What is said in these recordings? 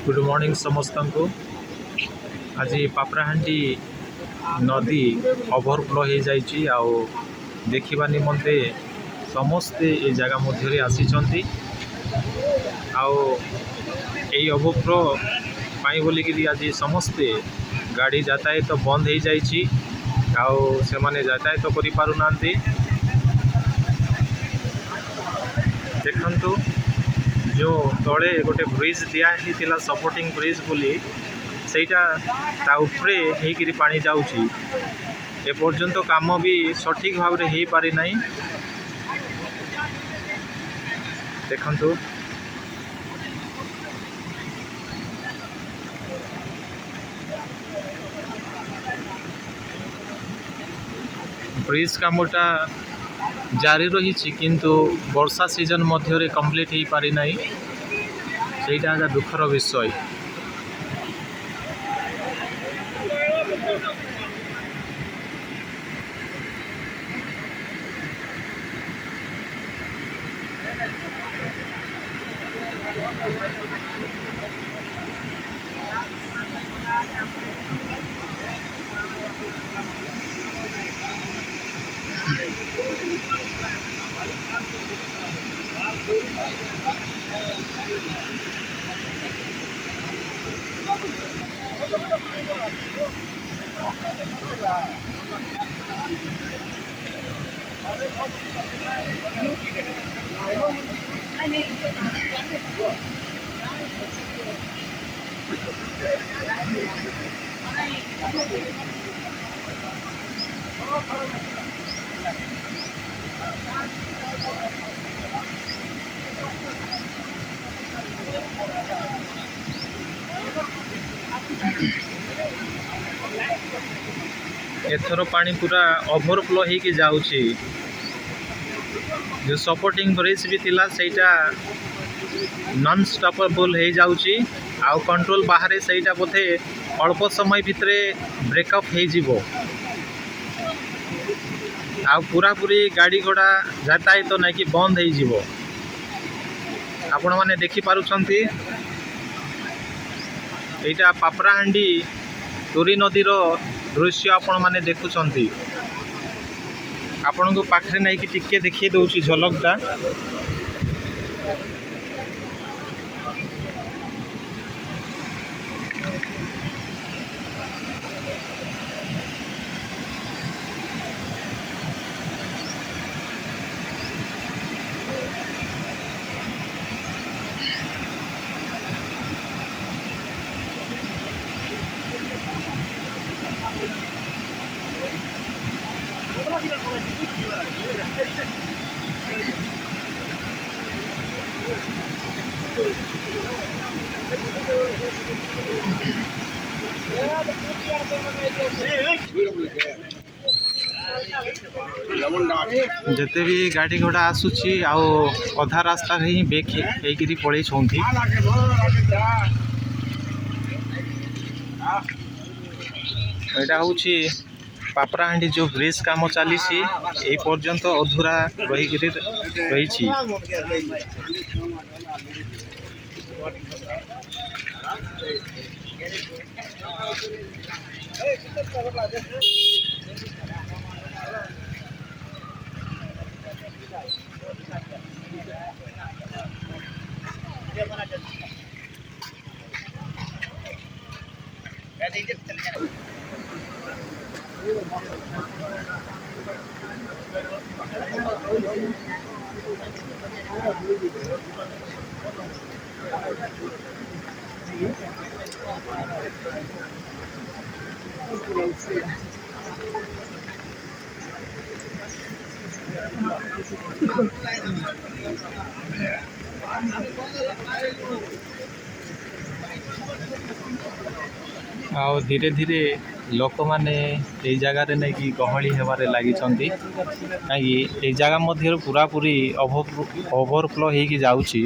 Good morning समस्त को। आज पापराहांडी नदी ओवरफ्लो हो जाइए आउ देखा निमंते समस्ते ये जगह मध्य आसी आउ ओवरफ्लो पाई बोलिकी आज समस्ते गाड़ी यातायात तो बंद हो जाइए आउ से माने यातायात तो करि पारु नांती। देखंतु जो तले गोटे ब्रिज दिया सपोर्टिंग ब्रिज बोली सेटा ता उपरे हेकि पानी जाउची एपर्यंत काम भी सठिक भाव में हो पारि नहीं। देखंतु ब्रिज कामटा जारी रही किंतु वर्षा सीजन मध्य कंप्लीट हो पारि नहीं, सेटा दुखर विषय। एथर पानी पूरा ओवरफ्लो हो जाउची। जो सपोर्टिंग ब्रिज भी थिला सेटा नॉन स्टॉपेबल हो जाउची आउ कंट्रोल बाहर सेटा बोधे अल्प समय भितरे ब्रेकअप हो जिवो आउ पूरा पूरी गाड़ी घोड़ा यातायात तो नहीं कि बंद हो जिवो। आपण माने देखि पारुछंती एटा पापराहांडी तुरी नदीर दृश्य आपण माने देखुछंती। आपण को पाखरे नहीं कि टिके देखिए दउची झलकटा। जिते भी गाड़ी घोड़ा आसूची आउ अधा रास्ता ही बेक होकर पड़े छुंती। एटा होची पापराहांडी जो ब्रिज काम चली ए पर्यंत अधूरा रही। ଆଉ ଧୀରେ ଧୀରେ ଲୋକମାନେ ଏଇ ଜାଗାରେ ନେଇକି ଗହଳି ହେବାରେ ଲାଗିଛନ୍ତି, କାହିଁକି ଏଇ ଜାଗା ମଧ୍ୟରୁ ପୁରାପୁରି ଓଭରଫ୍ଲୋ ହେଇକି ଯାଉଛି।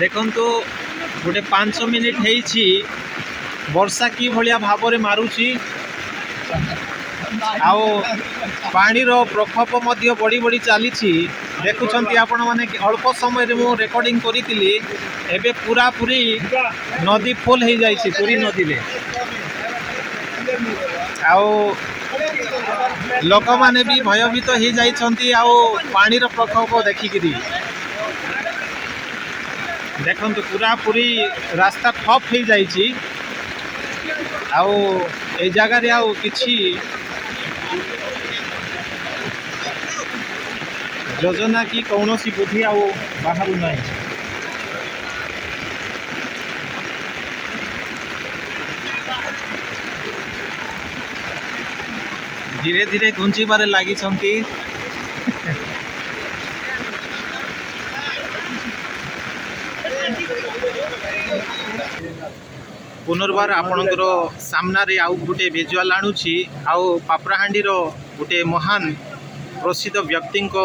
ଦେଖନ୍ତୁ ଗୋଟେ 5 ମିନିଟ୍ ହେଇଛି, ବର୍ଷା କି ଭଳିଆ ଭାବରେ ମାରୁଛି ଆଉ ପାଣିର ପ୍ରକୋପ ମଧ୍ୟ ବଢ଼ି ବଢ଼ି ଚାଲିଛି। ଦେଖୁଛନ୍ତି ଆପଣମାନେ ଅଳ୍ପ ସମୟରେ ମୁଁ ରେକର୍ଡ଼ିଂ କରିଥିଲି, ଏବେ ପୁରାପୁରି ନଦୀ ଫୁଲ୍ ହେଇଯାଇଛି ପୁରୀ ନଦୀରେ। ଆଉ ଲୋକମାନେ ବି ଭୟଭୀତ ହେଇଯାଇଛନ୍ତି ଆଉ ପାଣିର ପ୍ରକୋପ ଦେଖିକିରି। ଦେଖନ୍ତୁ ପୁରାପୁରି ରାସ୍ତା ଠପ୍ ହେଇଯାଇଛି ଆଉ ଏଇ ଜାଗାରେ ଆଉ କିଛି ଯୋଜନା କି କୌଣସି ବୁଦ୍ଧି ଆଉ ବାହାରୁ ନାହିଁ। ଧୀରେ ଧୀରେ ଘୁଞ୍ଚିବାରେ ଲାଗିଛନ୍ତି। ପୁନର୍ବାର ଆପଣଙ୍କର ସାମ୍ନାରେ ଆଉ ଗୋଟେ ଭିଜୁଆଲ୍ ଆଣୁଛି। ଆଉ ପାପଡ଼ାହାଣ୍ଡିର ଗୋଟେ ମହାନ ପ୍ରସିଦ୍ଧ ବ୍ୟକ୍ତିଙ୍କ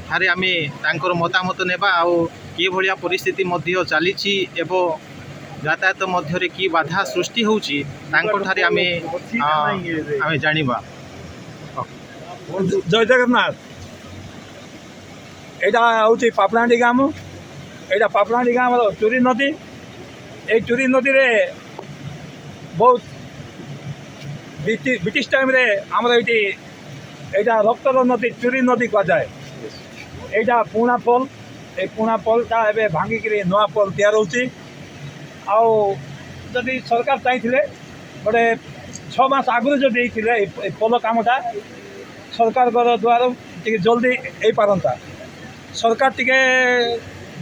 ଠାରେ ଆମେ ତାଙ୍କର ମତାମତ ନେବା, ଆଉ କିଭଳିଆ ପରିସ୍ଥିତି ମଧ୍ୟ ଚାଲିଛି ଏବଂ ଯାତାୟାତ ମଧ୍ୟରେ କି ବାଧା ସୃଷ୍ଟି ହେଉଛି ତାଙ୍କଠାରେ ଆମେ ଜାଣିବା। ଜୟ ଜଗନ୍ନାଥ। ଏଇଟା ହେଉଛି ପାପଡ଼ାହାଣ୍ଡି ଗ୍ରାମ। ଏଇଟା ପାପଡ଼ାହାଣ୍ଡି ଗ୍ରାମର ଚୁରୀ ନଦୀ। এই ଚୁରୀ ନଦୀରେ ବହୁତ ବ୍ରିଟିଶ ଟାଇମ୍ରେ ଆମର এইটা ରକ୍ତର ନଦୀ ଚୁରୀ ନଦୀ କୁହାଯାଏ। এইଟା ପୁରୁଣା ପୋଲ, এই ପୁରୁଣା ପୋଲଟା ଏବେ ଭାଙ୍ଗିକିରି ନୂଆ ପୋଲ ତିଆରି ହେଉଛି। ଆଉ ଯଦି ସରକାର ଚାହିଁଥିଲେ ଗୋଟେ 6 ମାସ ଆଗରୁ ଯଦି ହେଇଥିଲେ এই ପୋଲ କାମଟା ସରକାରଙ୍କର ଦ୍ୱାରା ଟିକେ ଜଲ୍ଦି ହେଇପାରନ୍ତା। ସରକାର ଟିକେ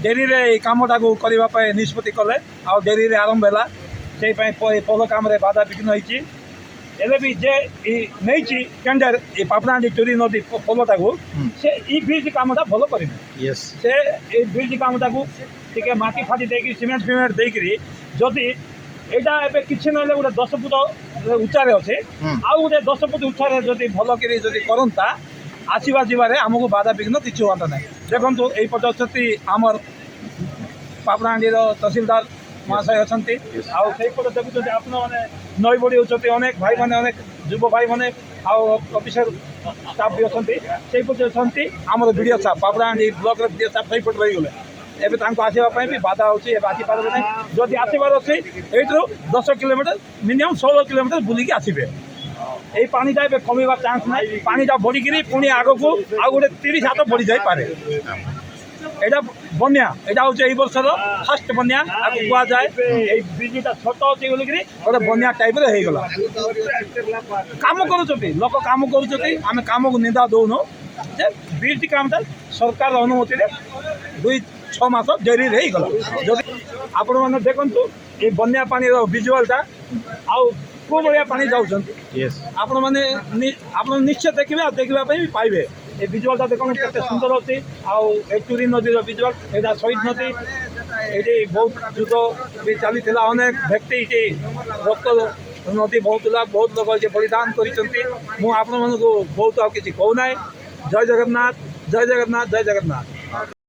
ଡେରିରେ এই କାମଟାକୁ କରିବା ପାଇଁ ନିଷ୍ପତ୍ତି କଲେ ଆଉ ଡେରିରେ ଆରମ୍ଭ ହେଲା। ସେଇପାଇଁ ପୋଲ କାମରେ ବାଧାବିଘ୍ନ ହେଇଛି। ହେଲେ ବି ଯେ ନେଇଛି ଟେଣ୍ଡର এই ପାପଡ଼ାହାଣ୍ଡି ଚୁରୀ ନଦୀ ପୋଲଟାକୁ, ସେ এই ବ୍ରିଜ୍ କାମଟା ଭଲ କରିବେ। ସେ এই ବ୍ରିଜ୍ କାମଟାକୁ ଟିକେ ମାଟି ଫାଟି ଦେଇକି ସିମେଣ୍ଟ ଫିମେଣ୍ଟ ଦେଇକିରି ଯଦି এইটা ଏବେ କିଛି ନହେଲେ ଗୋଟେ 10 ଫୁଟ ଉଚ୍ଚାରେ ଅଛି, ଆଉ ଗୋଟେ 10 ଫୁଟ ଉଚ୍ଚାରେ ଯଦି ଭଲ କରି ଯଦି କରନ୍ତା, ଆସିବା ଯିବାରେ ଆମକୁ ବାଧାବିଘ୍ନ କିଛି ହୁଅନ୍ତା ନାହିଁ। ଦେଖନ୍ତୁ ଏଇପଟେ ଅଛନ୍ତି ଆମର ପାପଡ଼ାହାଣ୍ଡିର ତହସିଲଦାର ମହାଶୟ ଅଛନ୍ତି। ଆଉ ସେଇପଟେ ଦେଖୁଛନ୍ତି ଆପଣମାନେ ନଈ ବଢ଼ି ହେଉଛନ୍ତି, ଅନେକ ଭାଇମାନେ, ଅନେକ ଯୁବ ଭାଇମାନେ ଆଉ ଅଫିସର ଷ୍ଟାଫ୍ ବି ଅଛନ୍ତି। ସେଇପଟେ ଅଛନ୍ତି ଆମର ବିଡ଼ିଓ ସାହେବ, ପାପଡ଼ାହାଣ୍ଡି ବ୍ଲକର ବିଡ଼ିଓ ସାହେବ ସେଇପଟେ ରହିଗଲେ। ଏବେ ତାଙ୍କୁ ଆସିବା ପାଇଁ ବି ବାଧା ହେଉଛି, ଏବେ ଆସିପାରିବେ ନାହିଁ। ଯଦି ଆସିବାର ଅଛି ଏଇଠୁ 10 କିଲୋମିଟର ମିନିମମ୍ 16 କିଲୋମିଟର ବୁଲିକି ଆସିବେ। এই ପାଣିଟା ଏବେ କମିବାର ଚାନ୍ସ ନାହିଁ। ପାଣିଟା ବଢ଼ିକିରି ପୁଣି ଆଗକୁ ଆଉ ଗୋଟେ 30 ହାତ ବଢ଼ି ଯାଇପାରେ। এটা বন্যা, এটা হচ্ছে এই বছর ফার্স্ট বন্যা আগে কুযায়। এই ব্রিজটা ছোট অছি বলিকি গোটে বন্যা টাইপের হয়ে গলা। কাম করুଛନ୍ତି লোক, কাম করুଛନ୍ତି, আমি কামକୁ নিন্দা দৌনু যে ব্রিজ কামটা সরকার অনুমতিরে 2-6 মাস ডেরিরে ହେଇଗଲା। যদি ଆପଣମାନେ ଦେଖନ୍ତୁ এই বন্যা পানির ভিজুয়ালটা ଆଉ କେଉଁ ଭଳିଆ ପାଣି ଯାଉଛନ୍ତି ଆପଣମାନେ ଆପଣ ନିଶ୍ଚୟ ଦେଖିବେ ଆଉ ଦେଖିବା ପାଇଁ ବି ପାଇବେ। এই ভিজুয়ালটা দেখুন কেতে সুন্দর ଅଛି। ଆଉ এই ଚୁରୀ ନଦୀର ଭିଜୁଆଲ, ଏଇଟା ଶହୀଦ ନଦୀ। ଏଇଠି ବହୁତ ଯୁଦ୍ଧ ବି ଚାଲିଥିଲା, ଅନେକ ବ୍ୟକ୍ତି ଏଇଠି ରକ୍ତ ନଦୀ ବହୁଥିଲା, ବହୁତ ଲୋକ ଏଠି ବଳିଦାନ କରିଛନ୍ତି। ମୁଁ ଆପଣମାନଙ୍କୁ ବହୁତ ଆଉ କିଛି କହୁନାହିଁ। ଜୟ ଜଗନ୍ନାଥ, ଜୟ ଜଗନ୍ନାଥ, ଜୟ ଜଗନ୍ନାଥ।